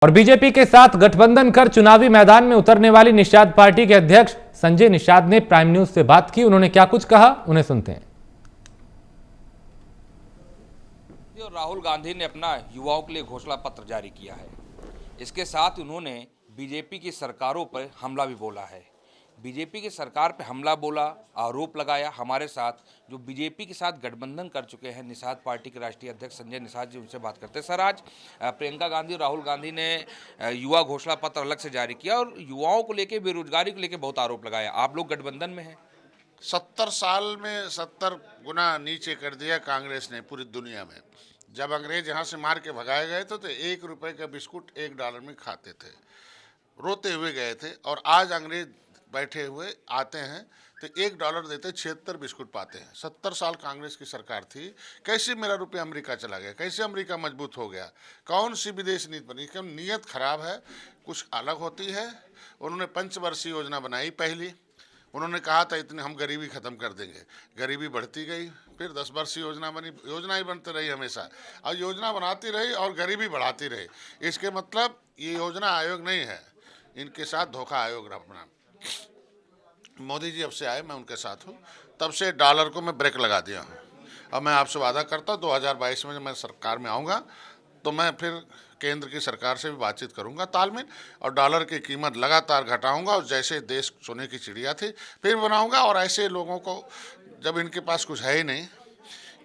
और बीजेपी के साथ गठबंधन कर चुनावी मैदान में उतरने वाली निषाद पार्टी के अध्यक्ष संजय निषाद ने प्राइम न्यूज से बात की। उन्होंने क्या कुछ कहा, उन्हें सुनते हैं। राहुल गांधी ने अपना युवाओं के लिए घोषणा पत्र जारी किया है। इसके साथ उन्होंने बीजेपी की सरकारों पर हमला भी बोला है। बीजेपी की सरकार पर हमला बोला, आरोप लगाया। हमारे साथ जो बीजेपी के साथ गठबंधन कर चुके हैं निषाद पार्टी के राष्ट्रीय अध्यक्ष संजय निषाद जी, उनसे बात करते हैं। सर, आज प्रियंका गांधी और राहुल गांधी ने युवा घोषणा पत्र अलग से जारी किया और युवाओं को लेकर, बेरोजगारी को लेकर बहुत आरोप लगाया। आप लोग गठबंधन में हैं। 70 साल में 70 गुना नीचे कर दिया कांग्रेस ने पूरी दुनिया में। जब अंग्रेज यहाँ से मार के भगाए गए थे तो $1 का बिस्कुट $1 में खाते थे, रोते हुए गए थे। और आज अंग्रेज बैठे हुए आते हैं तो $1 देते, 76 बिस्कुट पाते हैं। 70 साल कांग्रेस की सरकार थी। कैसे मेरा रुपया अमेरिका चला गया, कैसे अमेरिका मजबूत हो गया, कौन सी विदेश नीति बनी? क्यों नीयत खराब है, कुछ अलग होती है। उन्होंने पंचवर्षीय योजना बनाई। पहली उन्होंने कहा था इतने हम गरीबी ख़त्म कर देंगे, गरीबी बढ़ती गई। फिर 10 वर्षीय योजना बनी, योजना ही बनती रही हमेशा, और योजना बनाती रही और गरीबी बढ़ाती रही। इसके मतलब ये योजना आयोग नहीं है, इनके साथ धोखा आयोग अपना। मोदी जी अब से आए, मैं उनके साथ हूँ, तब से डॉलर को मैं ब्रेक लगा दिया हूँ। अब मैं आपसे वादा करता हूँ 2022 में जब मैं सरकार में आऊँगा तो मैं फिर केंद्र की सरकार से भी बातचीत करूंगा तालमेल, और डॉलर की कीमत लगातार घटाऊंगा और जैसे देश सोने की चिड़िया थी फिर बनाऊंगा। और ऐसे लोगों को, जब इनके पास कुछ है ही नहीं,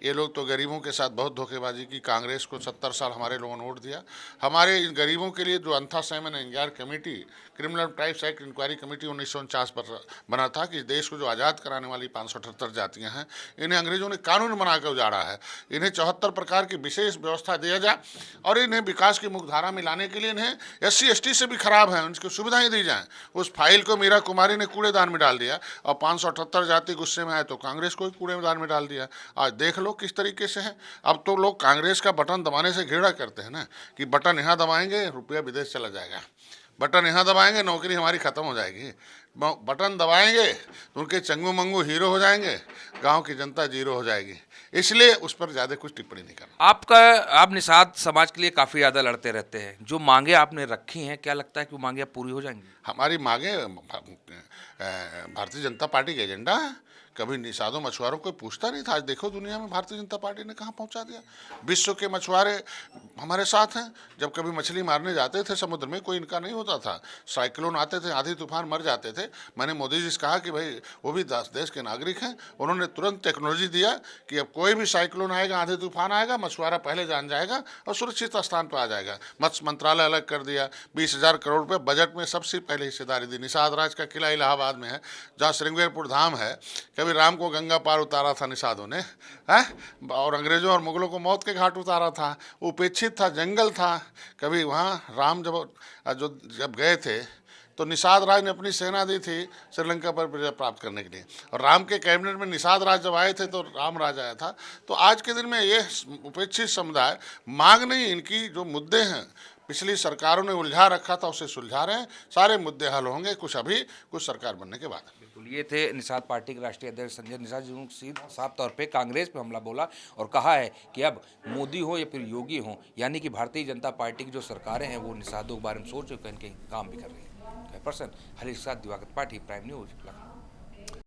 ये लोग तो गरीबों के साथ बहुत धोखेबाजी की। कांग्रेस को 70 साल हमारे लोगों ने वोट दिया। हमारे इन गरीबों के लिए जो अंथा सैमन inquiry committee, criminal types act inquiry committee 1949 पर बना था कि देश को जो आज़ाद कराने वाली 578 जातियां हैं, इन्हें अंग्रेजों ने कानून बना कर उजाड़ा है। इन्हें 74 प्रकार की विशेष व्यवस्था दिया जाए और इन्हें विकास की मुख्यधारा में लाने के लिए इन्हें SC ST से भी खराब है, उनकी सुविधाएँ दी जाएँ। उस फाइल को मीरा कुमारी ने कूड़ेदान में डाल दिया और 578 जाति गुस्से में आए तो कांग्रेस को भी कूड़ेदान में डाल दिया। आज देख लो किस तरीके से है। अब तो लोग कांग्रेस का बटन दबाने से घृणा करते हैं ना, कि बटन यहाँ दबाएंगे रुपया विदेश चला जाएगा, बटन यहाँ दबाएंगे नौकरी हमारी खत्म हो जाएगी, बटन दबाएंगे तो उनके चंगू मंगू हीरो हो जाएंगे, गांव की जनता जीरो हो जाएगी। इसलिए उस पर ज़्यादा कुछ टिप्पणी नहीं करना। आप निषाद समाज के लिए काफ़ी ज़्यादा लड़ते रहते हैं। जो मांगे आपने रखी हैं, क्या लगता है कि वो मांगे अब पूरी हो जाएंगी? हमारी मांगे भारतीय जनता पार्टी का एजेंडा है। कभी निषादों मछुआरों को पूछता नहीं था। आज देखो दुनिया में भारतीय जनता पार्टी ने कहाँ पहुँचा दिया। विश्व के मछुआरे हमारे साथ हैं। जब कभी मछली मारने जाते थे समुद्र में, कोई इनका नहीं होता था। साइक्लोन आते थे, आंधी तूफान, मर जाते थे। मैंने मोदी जी से कहा कि भाई वो भी देश के नागरिक हैं। उन्होंने तुरंत टेक्नोलॉजी दिया कि अब कोई भी साइक्लोन आएगा, आंधी तूफान आएगा, मछुआरा पहले जान जाएगा और सुरक्षित स्थान पर आ जाएगा। मत्स्य मंत्रालय अलग कर दिया। 20,000 करोड़ रुपये बजट में सबसे पहले हिस्सेदारी दी। निषाद राज का किला इलाहाबाद में है, जहाँ श्रृंगेरपुर धाम है। कभी राम को गंगा पार उतारा था निषादों ने, है, और अंग्रेजों और मुगलों को मौत के घाट उतारा था। उपेक्षित था, जंगल था। कभी वहाँ राम जब गए थे तो निषाद राज ने अपनी सेना दी थी श्रीलंका पर विजय प्राप्त करने के लिए, और राम के कैबिनेट में निषाद राज जब आए थे तो राम राज आया था। तो आज के दिन में ये उपेक्षित समुदाय मांग नहीं, इनकी जो मुद्दे हैं पिछली सरकारों ने उलझा रखा था उसे सुलझा रहे हैं। सारे मुद्दे हल होंगे कुछ अभी, कुछ सरकार बनने के बाद। बिल्कुल, ये थे निषाद पार्टी के राष्ट्रीय अध्यक्ष संजय निषाद जी ने साफ तौर पे कांग्रेस पे हमला बोला और कहा है कि अब मोदी हो या फिर योगी हो, यानी कि भारतीय जनता पार्टी की जो सरकारें हैं वो निषादों के बारे में सोच कहीं काम भी कर रही है। पर्सन हरीश साथ दिवाकर पाठी, प्राइम न्यूज लखनऊ।